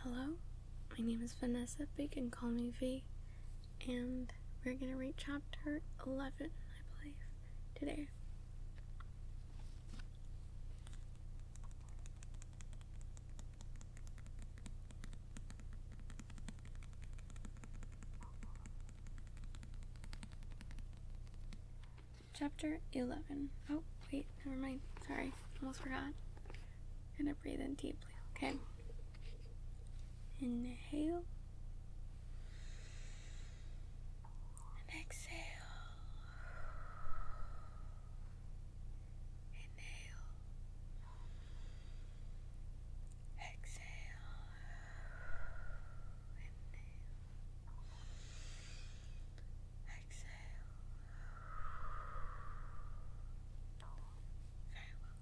Hello, my name is Vanessa, but you can call me V, and we're gonna read chapter 11, I believe, today. Chapter 11. Oh, wait, never mind. Sorry, almost forgot. Gonna breathe in deeply, okay? Inhale. And exhale. Inhale. Exhale. Inhale. Exhale. Very well.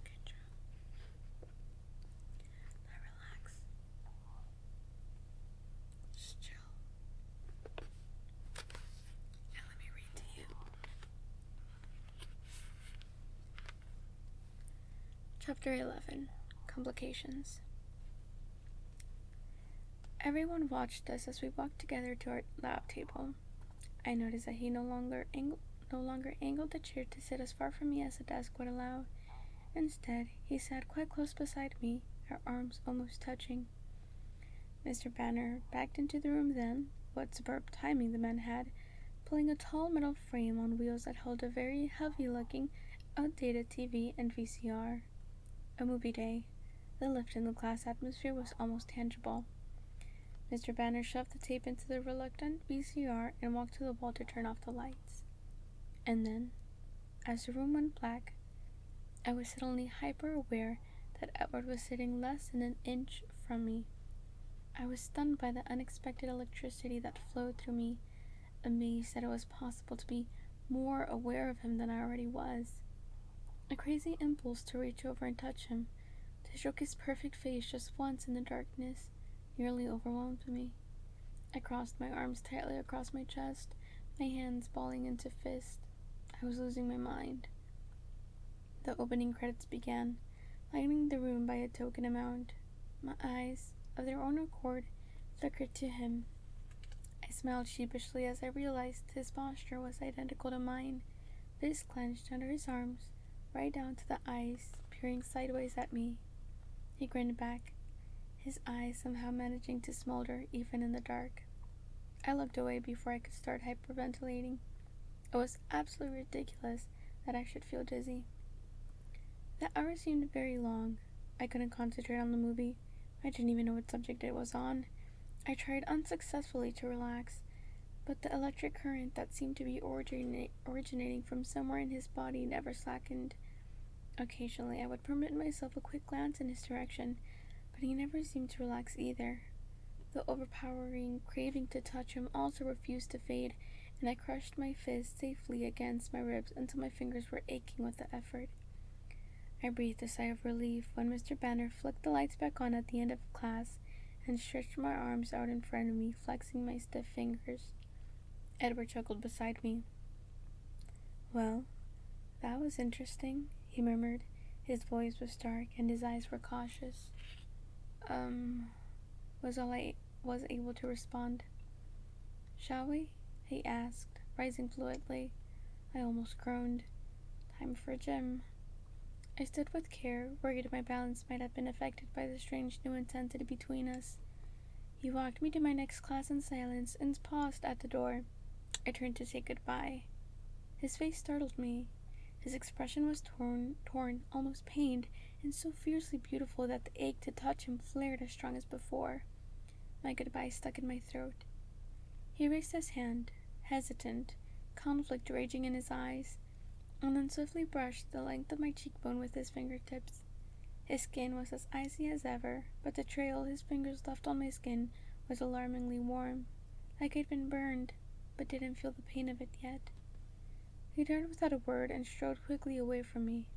Good job. Now relax. Just chill. And let me read to you. Chapter 11. Complications. Everyone watched us as we walked together to our lab table. I noticed that he no longer angled the chair to sit as far from me as the desk would allow. Instead, he sat quite close beside me, our arms almost touching. Mr. Banner backed into the room then. What superb timing the man had, pulling a tall metal frame on wheels that held a very heavy-looking, outdated TV and VCR. A movie day. The lift in the class atmosphere was almost tangible. Mr. Banner shoved the tape into the reluctant VCR and walked to the wall to turn off the lights. And then, as the room went black, I was suddenly hyper-aware that Edward was sitting less than an inch from me. I was stunned by the unexpected electricity that flowed through me, amazed that it was possible to be more aware of him than I already was. A crazy impulse to reach over and touch him, to stroke his perfect face just once in the darkness, nearly overwhelmed me. I crossed my arms tightly across my chest, my hands balling into fists. I was losing my mind. The opening credits began, lightening the room by a token amount. My eyes, of their own accord, flickered to him. I smiled sheepishly as I realized his posture was identical to mine, fists clenched under his arms, right down to the eyes, peering sideways at me. He grinned back, his eyes somehow managing to smolder even in the dark. I looked away before I could start hyperventilating. It was absolutely ridiculous that I should feel dizzy. The hour seemed very long. I couldn't concentrate on the movie. I didn't even know what subject it was on. I tried unsuccessfully to relax, but the electric current that seemed to be originating from somewhere in his body never slackened. Occasionally, I would permit myself a quick glance in his direction, but he never seemed to relax either. The overpowering craving to touch him also refused to fade, and I crushed my fist safely against my ribs until my fingers were aching with the effort. I breathed a sigh of relief when Mr. Banner flicked the lights back on at the end of class and stretched my arms out in front of me, flexing my stiff fingers. Edward chuckled beside me. "Well, that was interesting," he murmured. His voice was dark and his eyes were cautious. Was all I was able to respond. "Shall we?" he asked, rising fluidly. I almost groaned. Time for gym. I stood with care, worried my balance might have been affected by the strange new intensity between us. He walked me to my next class in silence and paused at the door. I turned to say goodbye. His face startled me. His expression was torn, almost pained, and so fiercely beautiful that the ache to touch him flared as strong as before. My goodbye stuck in my throat. He raised his hand, hesitant, conflict raging in his eyes, and then swiftly brushed the length of my cheekbone with his fingertips. His skin was as icy as ever, but the trail his fingers left on my skin was alarmingly warm, like I'd been burned, but didn't feel the pain of it yet. He turned without a word and strode quickly away from me.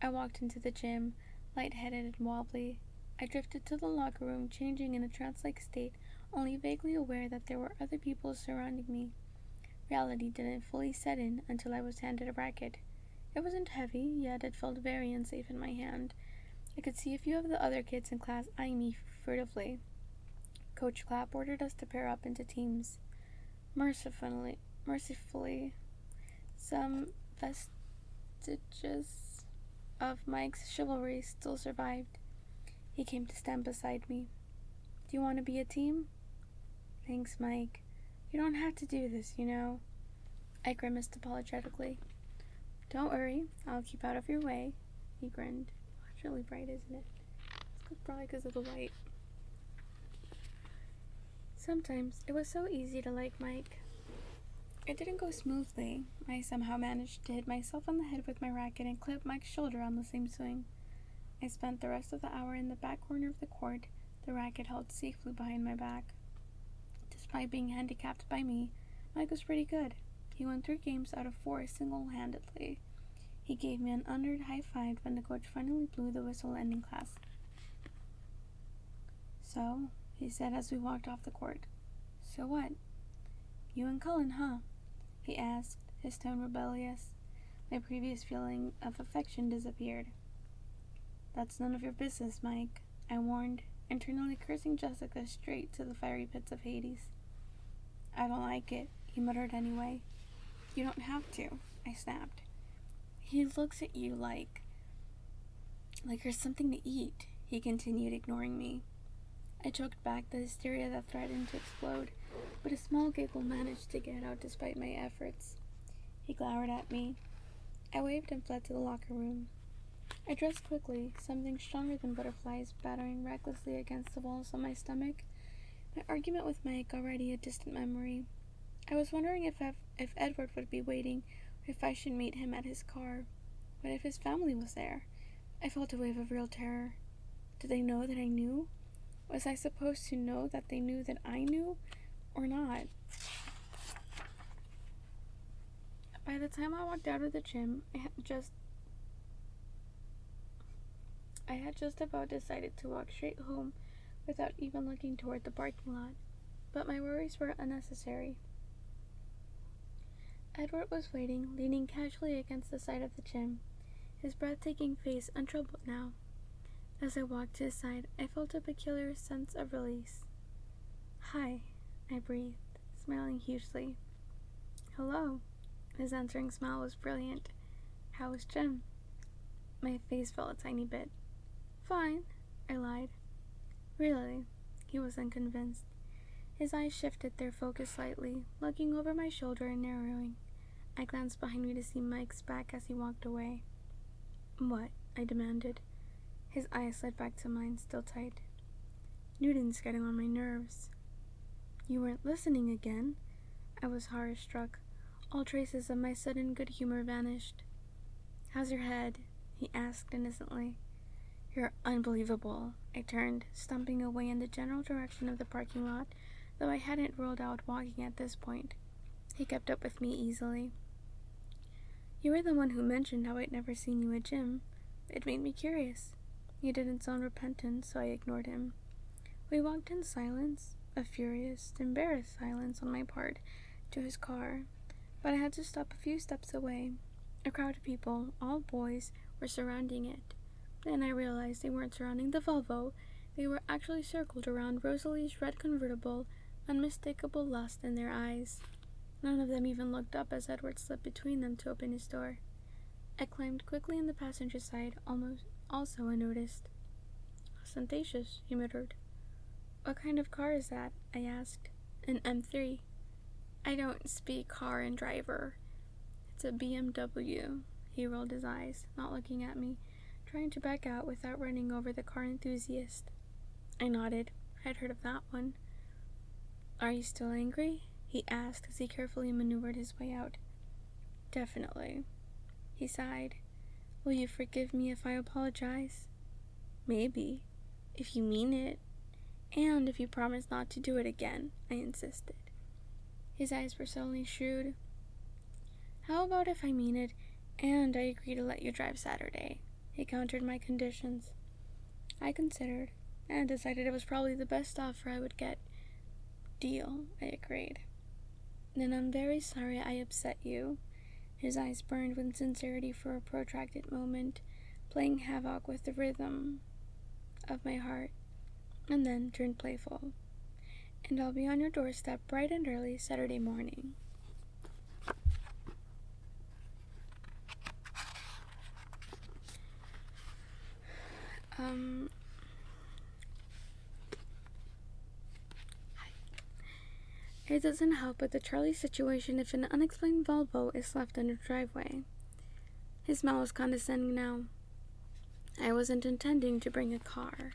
I walked into the gym, lightheaded and wobbly. I drifted to the locker room, changing in a trance-like state, only vaguely aware that there were other people surrounding me. Reality didn't fully set in until I was handed a racket. It wasn't heavy, yet it felt very unsafe in my hand. I could see a few of the other kids in class eyeing me furtively. Coach Clapp ordered us to pair up into teams. Mercifully, some vestiges of Mike's chivalry still survived. He came to stand beside me. Do you want to be a team? Thanks, Mike. You don't have to do this, you know. I grimaced apologetically. Don't worry, I'll keep out of your way. He grinned. It's really bright, isn't it? It's probably because of the light. Sometimes it was so easy to like Mike. It didn't go smoothly. I somehow managed to hit myself on the head with my racket and clip Mike's shoulder on the same swing. I spent the rest of the hour in the back corner of the court, the racket held safely behind my back. Despite being handicapped by me, Mike was pretty good. He won 3 games out of 4 single-handedly. He gave me an honored high five when the coach finally blew the whistle ending class. So, he said as we walked off the court. So what? You and Cullen, huh? He asked, his tone rebellious. My previous feeling of affection disappeared. That's none of your business, Mike, I warned, internally cursing Jessica straight to the fiery pits of Hades. I don't like it, he muttered anyway. You don't have to, I snapped. He looks at you like you're something to eat, he continued, ignoring me. I choked back the hysteria that threatened to explode, but a small giggle managed to get out despite my efforts. He glowered at me. I waved and fled to the locker room. I dressed quickly, something stronger than butterflies battering recklessly against the walls of my stomach. My argument with Mike already a distant memory. I was wondering if Edward would be waiting, or if I should meet him at his car. What if his family was there? I felt a wave of real terror. Did they know that I knew? Was I supposed to know that they knew that I knew, or not? By the time I walked out of the gym, I had just about decided to walk straight home without even looking toward the parking lot, but my worries were unnecessary. Edward was waiting, leaning casually against the side of the gym, his breathtaking face untroubled now. As I walked to his side, I felt a peculiar sense of release. Hi, I breathed, smiling hugely. Hello. His answering smile was brilliant. How was Jim? My face fell a tiny bit. Fine, I lied. Really? He was unconvinced. His eyes shifted their focus slightly, looking over my shoulder and narrowing. I glanced behind me to see Mike's back as he walked away. What? I demanded. His eyes slid back to mine, still tight. Newton's getting on my nerves. You weren't listening again? I was horror-struck. All traces of my sudden good humor vanished. How's your head? He asked innocently. You're unbelievable. I turned, stumping away in the general direction of the parking lot, though I hadn't ruled out walking at this point. He kept up with me easily. You were the one who mentioned how I'd never seen you at gym. It made me curious. He didn't sound repentant, so I ignored him. We walked in silence, a furious, embarrassed silence on my part, to his car, but I had to stop a few steps away. A crowd of people, all boys, were surrounding it. Then I realized they weren't surrounding the Volvo. They were actually circled around Rosalie's red convertible, unmistakable lust in their eyes. None of them even looked up as Edward slipped between them to open his door. I climbed quickly on the passenger side, also unnoticed. Ostentatious, he muttered. What kind of car is that? I asked. An M3. I don't speak car and driver. It's a BMW. He rolled his eyes, not looking at me, trying to back out without running over the car enthusiast. I nodded. I'd heard of that one. Are you still angry? He asked as he carefully maneuvered his way out. Definitely. He sighed. Will you forgive me if I apologize? Maybe, if you mean it. And if you promise not to do it again, I insisted. His eyes were suddenly shrewd. How about if I mean it, and I agree to let you drive Saturday? He countered my conditions. I considered, and decided it was probably the best offer I would get. Deal, I agreed. Then I'm very sorry I upset you. His eyes burned with sincerity for a protracted moment, playing havoc with the rhythm of my heart. and then turned playful. And I'll be on your doorstep bright and early Saturday morning. It doesn't help with the Charlie situation if an unexplained Volvo is left in the driveway. His smile was condescending now. I wasn't intending to bring a car.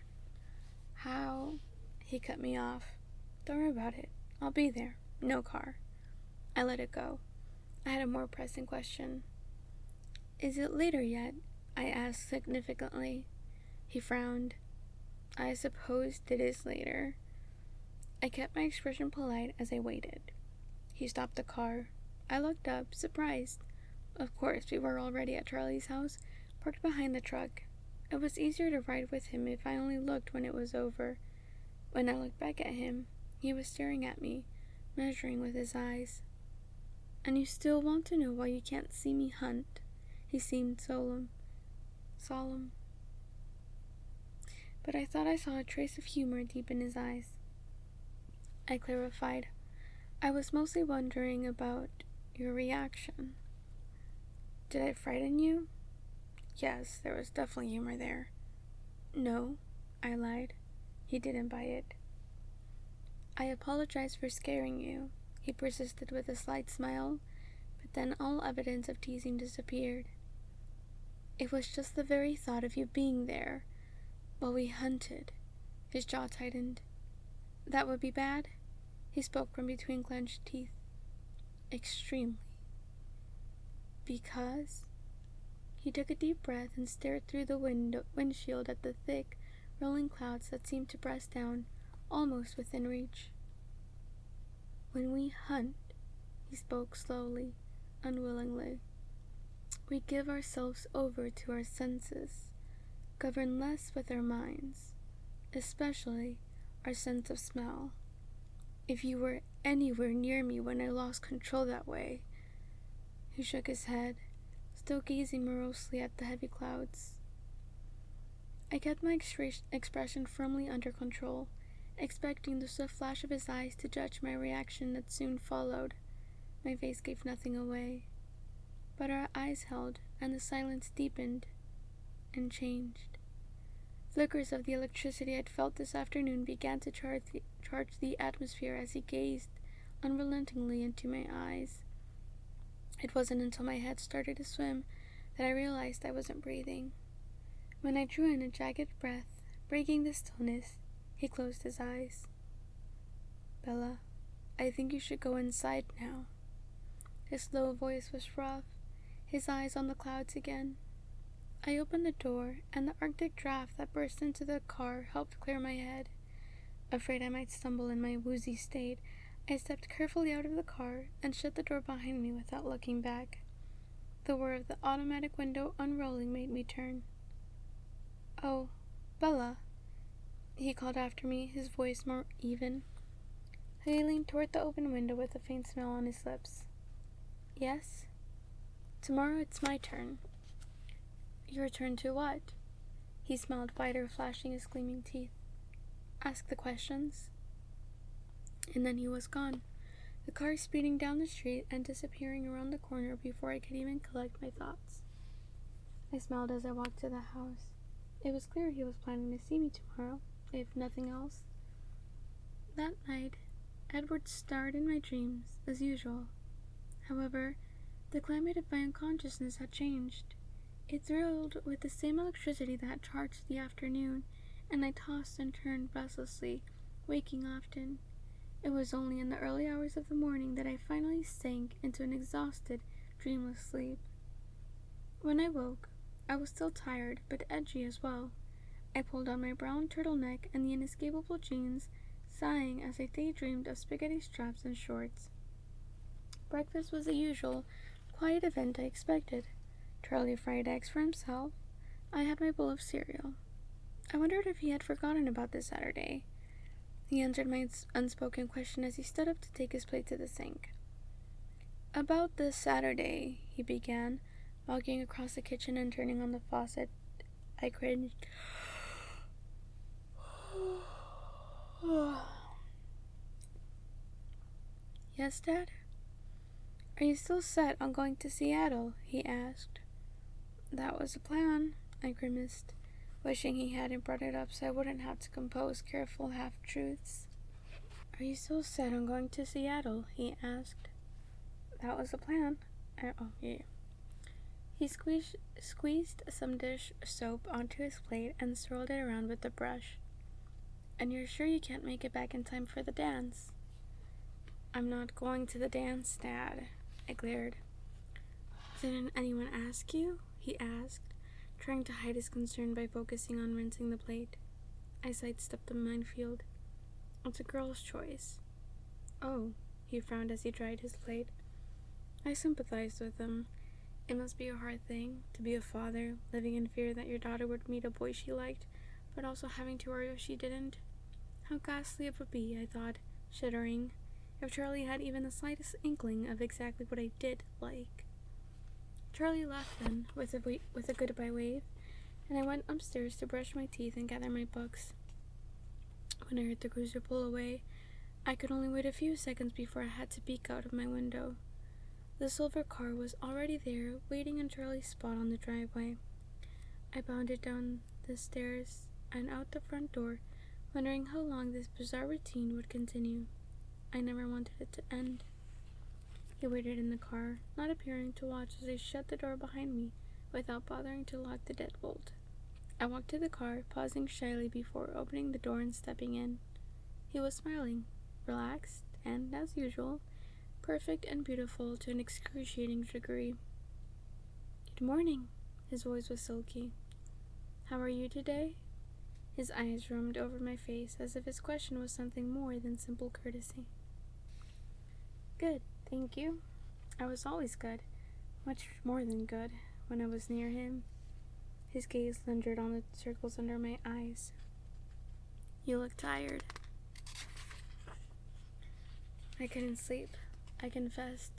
How? He cut me off. Don't worry about it. I'll be there. No car. I let it go. I had a more pressing question. Is it later yet? I asked significantly. He frowned. I suppose it is later. I kept my expression polite as I waited. He stopped the car. I looked up, surprised. Of course, we were already at Charlie's house, parked behind the truck. It was easier to ride with him if I only looked when it was over. When I looked back at him, he was staring at me, measuring with his eyes. And you still want to know why you can't see me hunt? He seemed solemn. But I thought I saw a trace of humor deep in his eyes. I clarified. I was mostly wondering about your reaction. Did I frighten you? Yes, there was definitely humor there. No, I lied. He didn't buy it. I apologize for scaring you, he persisted with a slight smile, but then all evidence of teasing disappeared. It was just the very thought of you being there while we hunted. His jaw tightened. That would be bad? He spoke from between clenched teeth. Extremely. Because? He took a deep breath and stared through the windshield at the thick, rolling clouds that seemed to press down, almost within reach. When we hunt, he spoke slowly, unwillingly, we give ourselves over to our senses, govern less with our minds, especially our sense of smell. If you were anywhere near me when I lost control that way. He shook his head, still gazing morosely at the heavy clouds. I kept my expression firmly under control, expecting the swift flash of his eyes to judge my reaction that soon followed. My face gave nothing away, but our eyes held, and the silence deepened and changed. Flickers of the electricity I'd felt this afternoon began to charge the atmosphere as he gazed unrelentingly into my eyes. It wasn't until my head started to swim that I realized I wasn't breathing. When I drew in a jagged breath, breaking the stillness, he closed his eyes. Bella, I think you should go inside now. His low voice was rough, his eyes on the clouds again. I opened the door, and the arctic draft that burst into the car helped clear my head. Afraid I might stumble in my woozy state, I stepped carefully out of the car and shut the door behind me without looking back. The whir of the automatic window unrolling made me turn. Oh, Bella, he called after me, his voice more even. He leaned toward the open window with a faint smile on his lips. Yes? Tomorrow it's my turn. Your turn to what? He smiled wider, flashing his gleaming teeth. Ask the questions. And then he was gone, the car speeding down the street and disappearing around the corner before I could even collect my thoughts. I smiled as I walked to the house. It was clear he was planning to see me tomorrow, if nothing else. That night, Edward starred in my dreams, as usual. However, the climate of my unconsciousness had changed. It thrilled with the same electricity that had charged the afternoon, and I tossed and turned restlessly, waking often. It was only in the early hours of the morning that I finally sank into an exhausted, dreamless sleep. When I woke, I was still tired, but edgy as well. I pulled on my brown turtleneck and the inescapable jeans, sighing as I daydreamed of spaghetti straps and shorts. Breakfast was the usual, quiet event I expected. Charlie fried eggs for himself. I had my bowl of cereal. I wondered if he had forgotten about this Saturday. He answered my unspoken question as he stood up to take his plate to the sink. About this Saturday, he began, walking across the kitchen and turning on the faucet. I cringed. Yes, Dad? Are you still set on going to Seattle? He asked. That was the plan, I grimaced, wishing he hadn't brought it up so I wouldn't have to compose careful half-truths. Are you still set on going to Seattle? He asked. That was the plan. Yeah. He squeezed some dish soap onto his plate and swirled it around with the brush. And you're sure you can't make it back in time for the dance? I'm not going to the dance, Dad, I glared. Didn't anyone ask you? He asked, trying to hide his concern by focusing on rinsing the plate. I sidestepped the minefield. It's a girl's choice. Oh, he frowned as he dried his plate. I sympathized with him. It must be a hard thing to be a father, living in fear that your daughter would meet a boy she liked, but also having to worry if she didn't. How ghastly it would be, I thought, shuddering, if Charlie had even the slightest inkling of exactly what I did like. Charlie laughed then, with a goodbye wave, and I went upstairs to brush my teeth and gather my books. When I heard the cruiser pull away, I could only wait a few seconds before I had to peek out of my window. The silver car was already there, waiting in Charlie's spot on the driveway. I bounded down the stairs and out the front door, wondering how long this bizarre routine would continue. I never wanted it to end. He waited in the car, not appearing to watch as I shut the door behind me without bothering to lock the deadbolt. I walked to the car, pausing shyly before opening the door and stepping in. He was smiling, relaxed, and, as usual, perfect and beautiful to an excruciating degree. Good morning. His voice was silky. How are you today? His eyes roamed over my face as if his question was something more than simple courtesy. Good, thank you. I was always good, much more than good, when I was near him. His gaze lingered on the circles under my eyes. You look tired. I couldn't sleep, I confessed,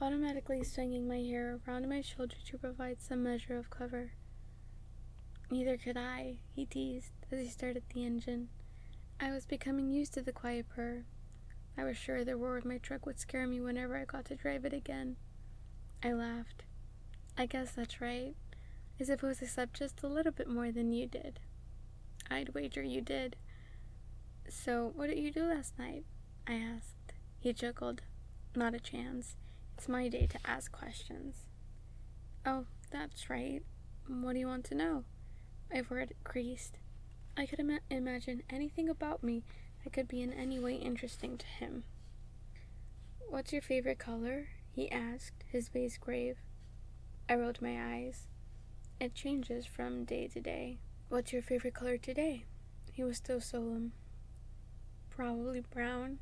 automatically swinging my hair around my shoulder to provide some measure of cover. Neither could I, he teased as he started the engine. I was becoming used to the quiet purr. I was sure the roar of my truck would scare me whenever I got to drive it again. I laughed. I guess that's right. I suppose I slept just a little bit more than you did. I'd wager you did. So, what did you do last night? I asked. He chuckled. Not a chance. It's my day to ask questions. Oh, that's right. What do you want to know? My forehead creased. I could imagine anything about me that could be in any way interesting to him. What's your favorite color? He asked, his face grave. I rolled my eyes. It changes from day to day. What's your favorite color today? He was still solemn. Probably brown.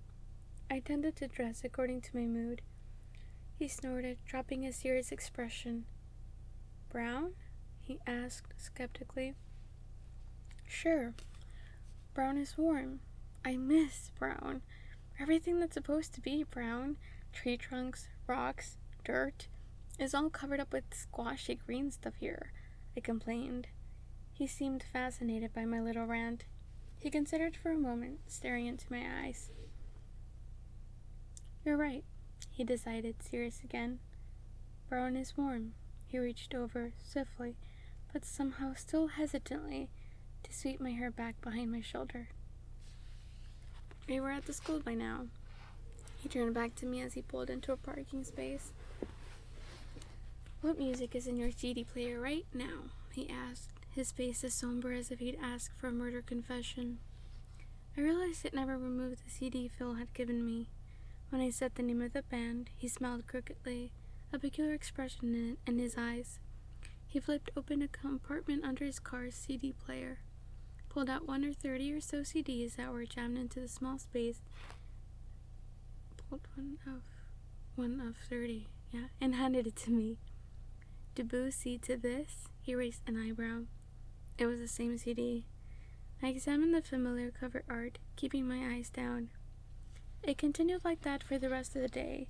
I tended to dress according to my mood. He snorted, dropping a serious expression. Brown? He asked skeptically. Sure. Brown is warm. I miss brown. Everything that's supposed to be brown, tree trunks, rocks, dirt, is all covered up with squashy green stuff here, I complained. He seemed fascinated by my little rant. He considered for a moment, staring into my eyes. You're right, he decided, serious again. Brown is warm. He reached over, swiftly, but somehow still hesitantly, to sweep my hair back behind my shoulder. We were at the school by now. He turned back to me as he pulled into a parking space. What music is in your CD player right now? He asked, his face as somber as if he'd asked for a murder confession. I realized it never removed the CD Phil had given me. When I said the name of the band, he smiled crookedly, a peculiar expression in his eyes. He flipped open a compartment under his car's CD player, pulled out 1 or 30 or so CDs that were jammed into the small space, pulled one of 30, and handed it to me. Debussy to this? He raised an eyebrow. It was the same CD. I examined the familiar cover art, keeping my eyes down. It continued like that for the rest of the day,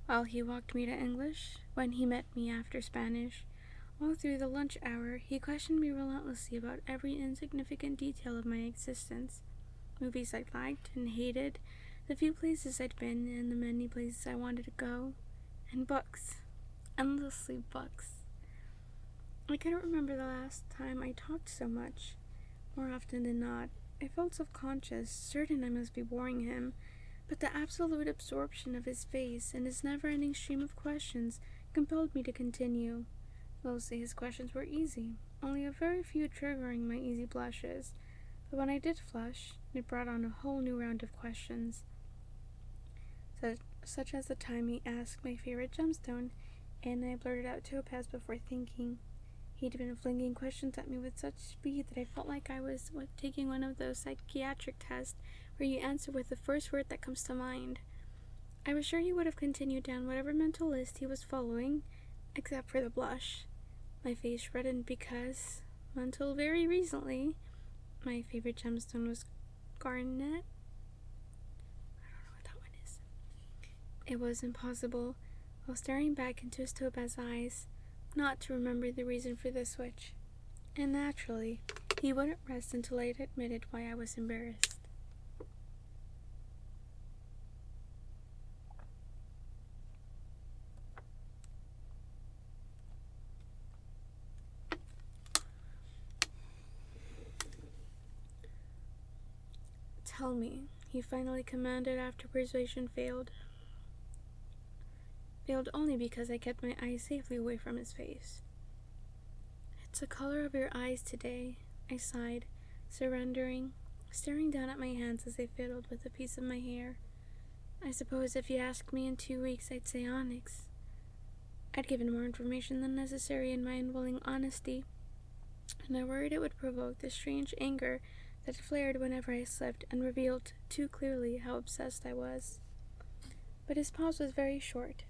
while he walked me to English, when he met me after Spanish. All through the lunch hour, he questioned me relentlessly about every insignificant detail of my existence. movies I liked and hated, the few places I'd been, and the many places I wanted to go, and books. Endlessly books. I couldn't remember the last time I talked so much. More often than not, I felt self-conscious, certain I must be boring him, but the absolute absorption of his face and his never-ending stream of questions compelled me to continue. Mostly his questions were easy, only a very few triggering my easy blushes, but when I did flush, it brought on a whole new round of questions. Such as the time he asked my favorite gemstone, and I blurted out topaz before thinking. He'd been flinging questions at me with such speed that I felt like I was taking one of those psychiatric tests where you answer with the first word that comes to mind. I was sure he would have continued down whatever mental list he was following, except for the blush. My face reddened because, until very recently, my favorite gemstone was garnet. I don't know what that one is. It was impossible, while staring back into his topaz eyes, not to remember the reason for the switch. And naturally, he wouldn't rest until I had admitted why I was embarrassed. Tell me, he finally commanded after persuasion failed. Failed only because I kept my eyes safely away from his face. It's the color of your eyes today, I sighed, surrendering, staring down at my hands as they fiddled with a piece of my hair. I suppose if you asked me in 2 weeks, I'd say onyx. I'd given more information than necessary in my unwilling honesty, and I worried it would provoke the strange anger that flared whenever I slipped and revealed too clearly how obsessed I was. But his pause was very short.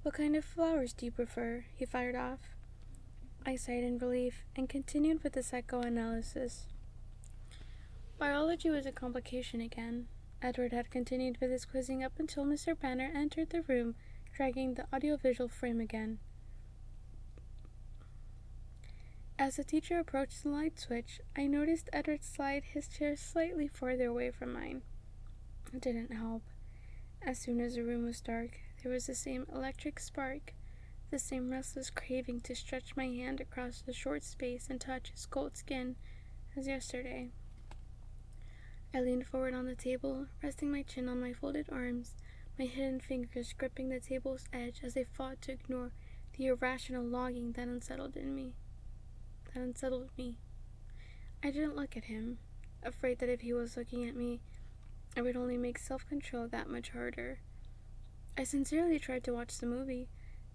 What kind of flowers do you prefer? He fired off. I sighed in relief and continued with the psychoanalysis. Biology was a complication again. Edward had continued with his quizzing up until Mr. Banner entered the room, dragging the audiovisual frame again. As the teacher approached the light switch, I noticed Edward slide his chair slightly farther away from mine. It didn't help. As soon as the room was dark, there was the same electric spark, the same restless craving to stretch my hand across the short space and touch his cold skin as yesterday. I leaned forward on the table, resting my chin on my folded arms, my hidden fingers gripping the table's edge as they fought to ignore the irrational longing that unsettled me. I didn't look at him, afraid that if he was looking at me, it would only make self-control that much harder. I sincerely tried to watch the movie,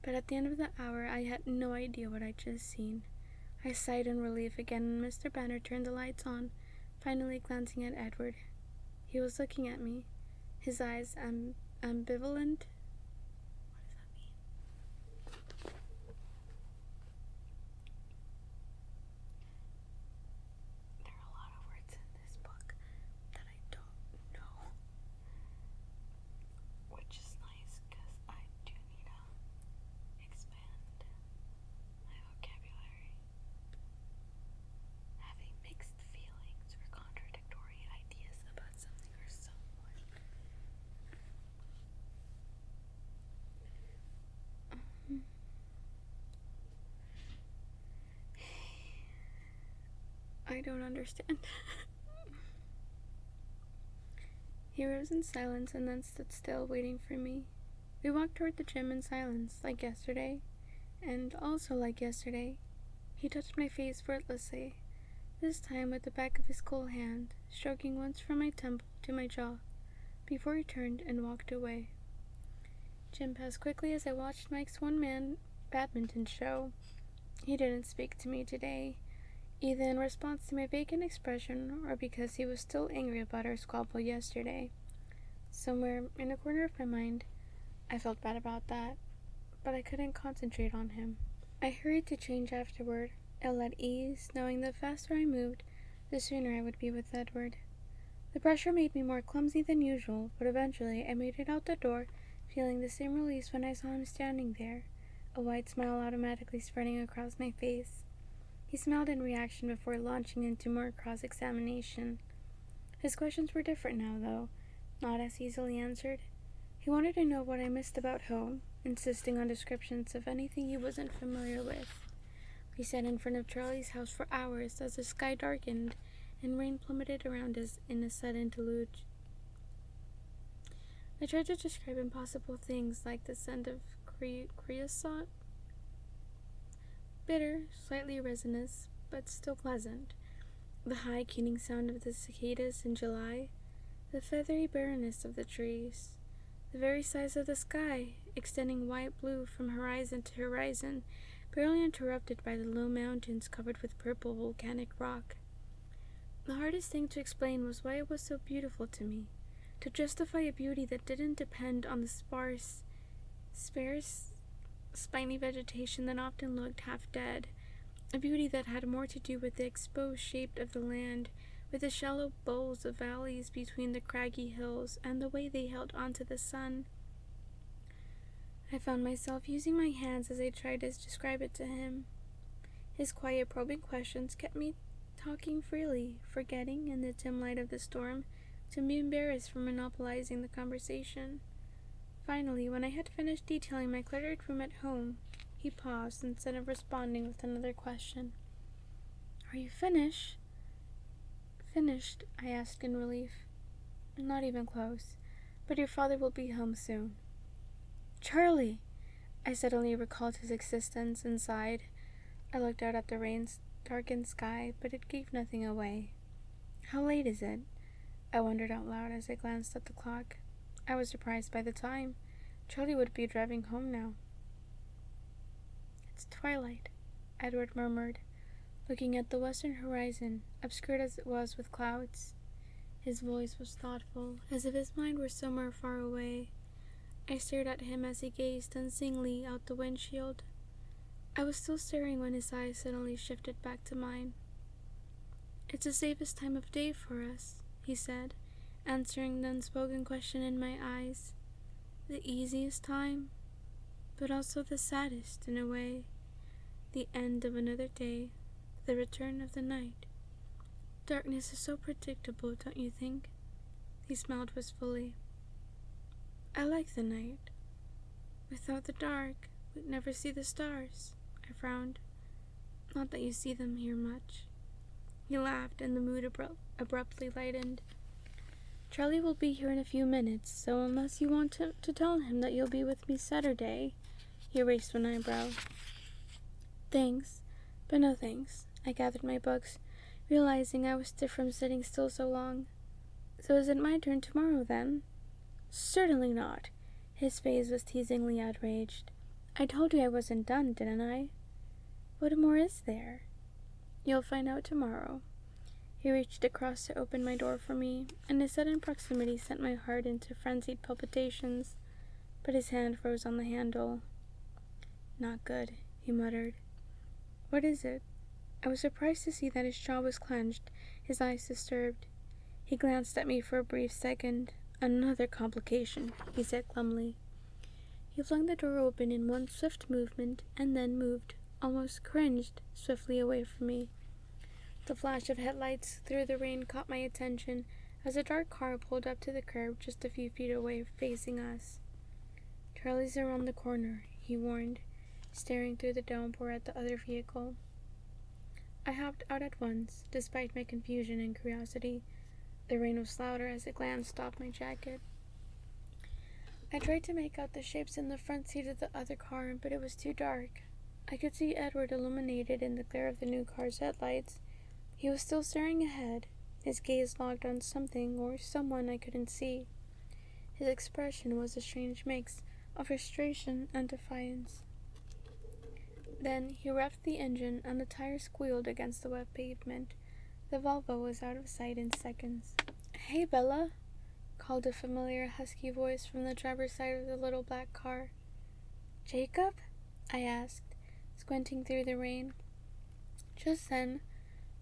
but at the end of the hour I had no idea what I'd just seen. I sighed in relief again, and Mr. Banner turned the lights on, finally glancing at Edward. He was looking at me, his eyes ambivalent. I don't understand. He rose in silence and then stood still, waiting for me. We walked toward the gym in silence, like yesterday, and also like yesterday. He touched my face effortlessly, this time with the back of his cool hand, stroking once from my temple to my jaw, before he turned and walked away. Gym passed quickly as I watched Mike's one-man badminton show. He didn't speak to me today, either in response to my vacant expression or because he was still angry about our squabble yesterday. Somewhere in a corner of my mind, I felt bad about that, but I couldn't concentrate on him. I hurried to change afterward, ill at ease, knowing the faster I moved, the sooner I would be with Edward. The pressure made me more clumsy than usual, but eventually I made it out the door, feeling the same release when I saw him standing there, a wide smile automatically spreading across my face. He smiled in reaction before launching into more cross-examination. His questions were different now, though, not as easily answered. He wanted to know what I missed about home, insisting on descriptions of anything he wasn't familiar with. We sat in front of Charlie's house for hours as the sky darkened and rain plummeted around us in a sudden deluge. I tried to describe impossible things like the scent of creosote, bitter, slightly resinous, but still pleasant, the high keening sound of the cicadas in July, the feathery barrenness of the trees, the very size of the sky, extending white blue from horizon to horizon, barely interrupted by the low mountains covered with purple volcanic rock. The hardest thing to explain was why it was so beautiful to me, to justify a beauty that didn't depend on the sparse, spiny vegetation that often looked half dead, a beauty that had more to do with the exposed shape of the land, with the shallow bowls of valleys between the craggy hills and the way they held onto the sun. I found myself using my hands as I tried to describe it to him. His quiet, probing questions kept me talking freely, forgetting, in the dim light of the storm, to be embarrassed for monopolizing the conversation. Finally, when I had finished detailing my cluttered room at home, he paused instead of responding with another question. "Are you finished?" "Finished?" I asked in relief. "Not even close, but your father will be home soon." "Charlie!" I suddenly recalled his existence and sighed. I looked out at the rain-darkened sky, but it gave nothing away. "How late is it?" I wondered out loud as I glanced at the clock. I was surprised by the time. Charlie would be driving home now. "It's twilight," Edward murmured, looking at the western horizon, obscured as it was with clouds. His voice was thoughtful, as if his mind were somewhere far away. I stared at him as he gazed unseeingly out the windshield. I was still staring when his eyes suddenly shifted back to mine. "It's the safest time of day for us," he said, answering the unspoken question in my eyes. "The easiest time, but also the saddest in a way. The end of another day, the return of the night. Darkness is so predictable, don't you think?" He smiled wistfully. "I like the night. Without the dark, we'd never see the stars." I frowned. "Not that you see them here much." He laughed, and the mood abruptly lightened. "Charlie will be here in a few minutes, so unless you want to tell him that you'll be with me Saturday." He raised one eyebrow. "Thanks, but no thanks." I gathered my books, realizing I was stiff from sitting still so long. "So is it my turn tomorrow, then?" "Certainly not." His face was teasingly outraged. "I told you I wasn't done, didn't I?" "What more is there?" "You'll find out tomorrow." He reached across to open my door for me, and his sudden proximity sent my heart into frenzied palpitations, but his hand froze on the handle. "Not good," he muttered. "What is it?" I was surprised to see that his jaw was clenched, his eyes disturbed. He glanced at me for a brief second. "Another complication," he said glumly. He flung the door open in one swift movement, and then moved, almost cringed, swiftly away from me. The flash of headlights through the rain caught my attention as a dark car pulled up to the curb just a few feet away, facing us. "Charlie's around the corner," he warned, staring through the downpour at the other vehicle. I hopped out at once, despite my confusion and curiosity. The rain was louder as it glanced off my jacket. I tried to make out the shapes in the front seat of the other car, but it was too dark. I could see Edward illuminated in the glare of the new car's headlights. He was still staring ahead, his gaze locked on something or someone I couldn't see. His expression was a strange mix of frustration and defiance. Then he revved the engine and the tires squealed against the wet pavement. The Volvo was out of sight in seconds. "Hey, Bella," called a familiar husky voice from the driver's side of the little black car. "Jacob?" I asked, squinting through the rain. Just then,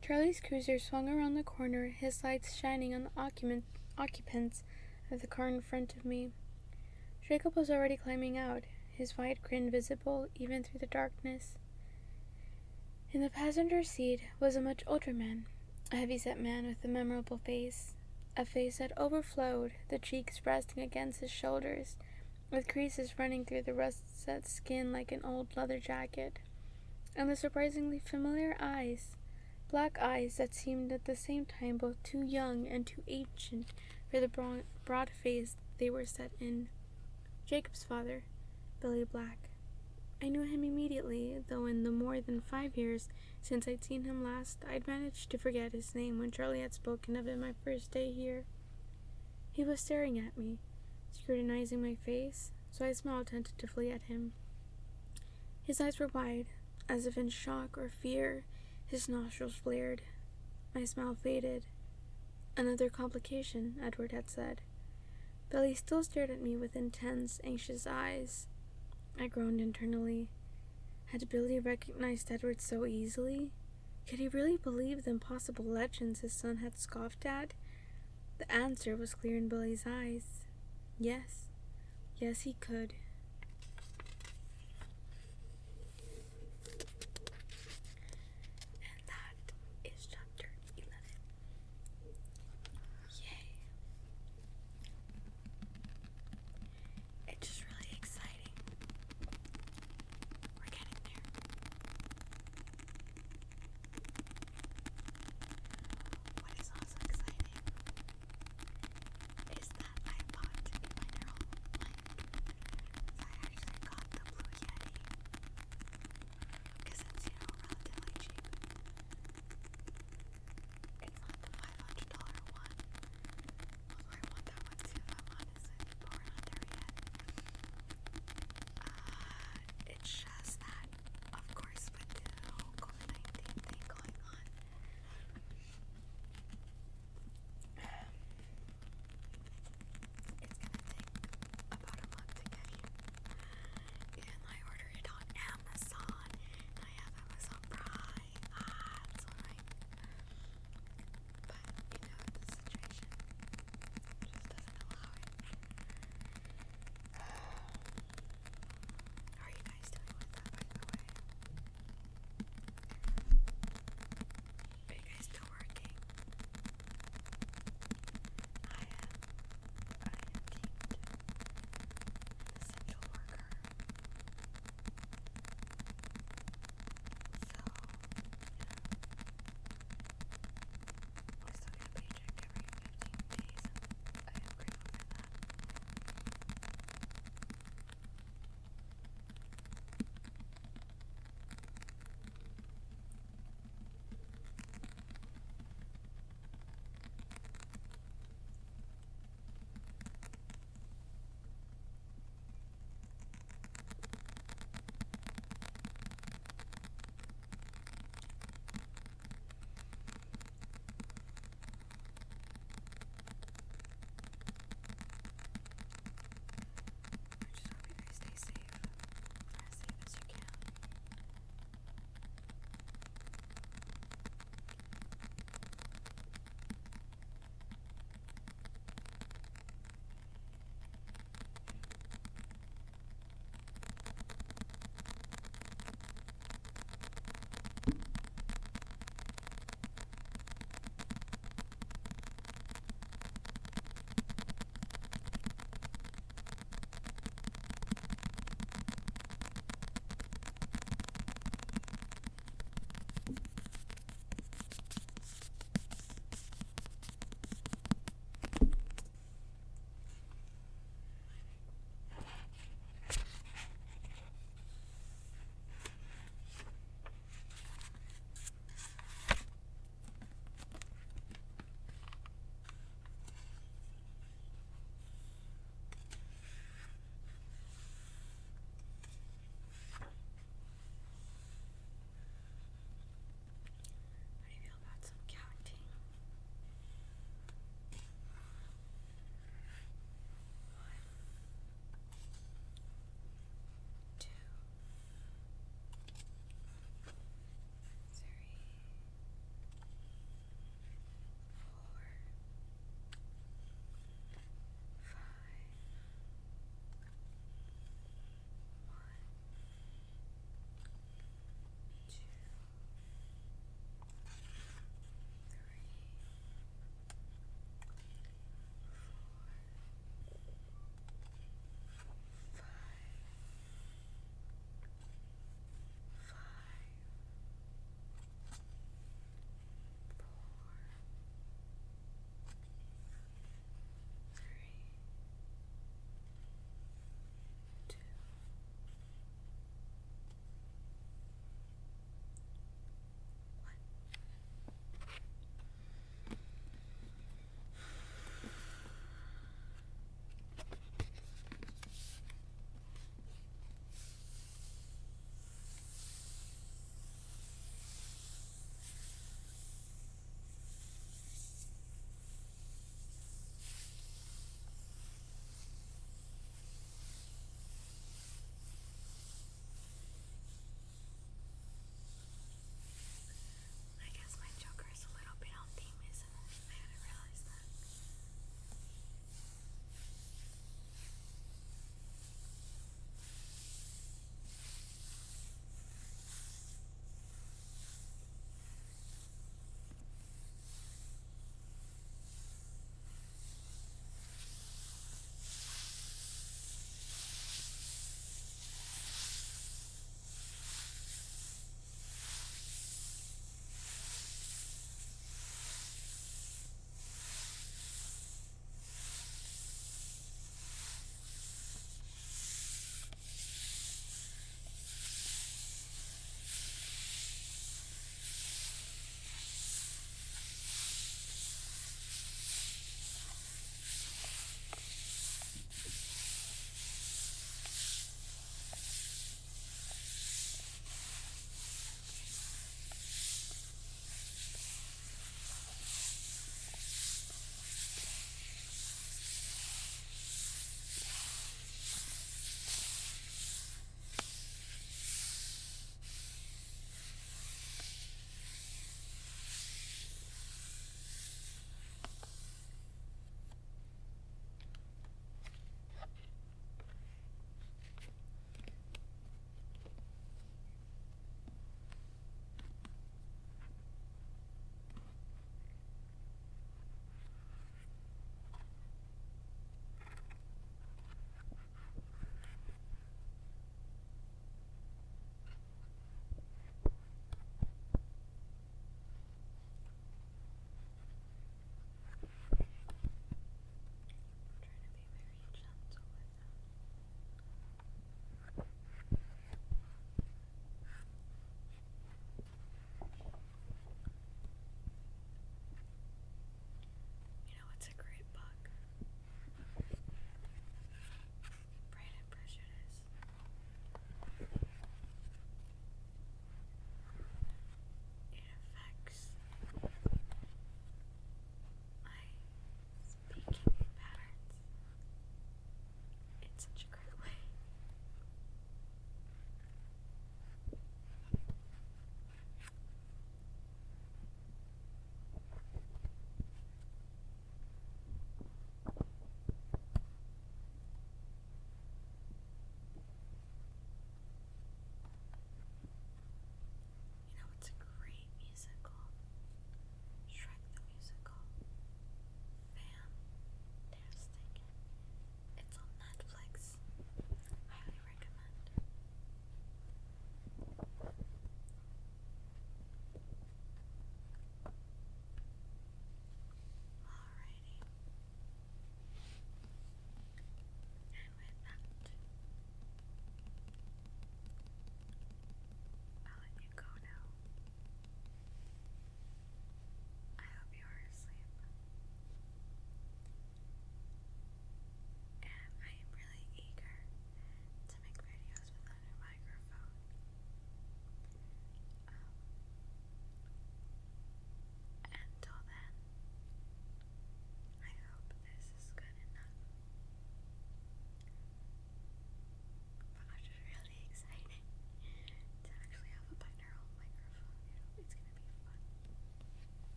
Charlie's cruiser swung around the corner, his lights shining on the occupants of the car in front of me. Jacob was already climbing out, his wide grin visible even through the darkness. In the passenger seat was a much older man, a heavy-set man with a memorable face. A face that overflowed, the cheeks resting against his shoulders, with creases running through the rust-set skin like an old leather jacket, and the surprisingly familiar eyes, black eyes that seemed at the same time both too young and too ancient for the broad face they were set in. Jacob's father, Billy Black. I knew him immediately, though in the more than 5 years since I'd seen him last, I'd managed to forget his name when Charlie had spoken of it my first day here. He was staring at me, scrutinizing my face, so I smiled tentatively at him. His eyes were wide, as if in shock or fear. His nostrils flared. My smile faded. Another complication, Edward had said. Billy still stared at me with intense, anxious eyes. I groaned internally. Had Billy recognized Edward so easily? Could he really believe the impossible legends his son had scoffed at? The answer was clear in Billy's eyes. Yes. Yes, he could.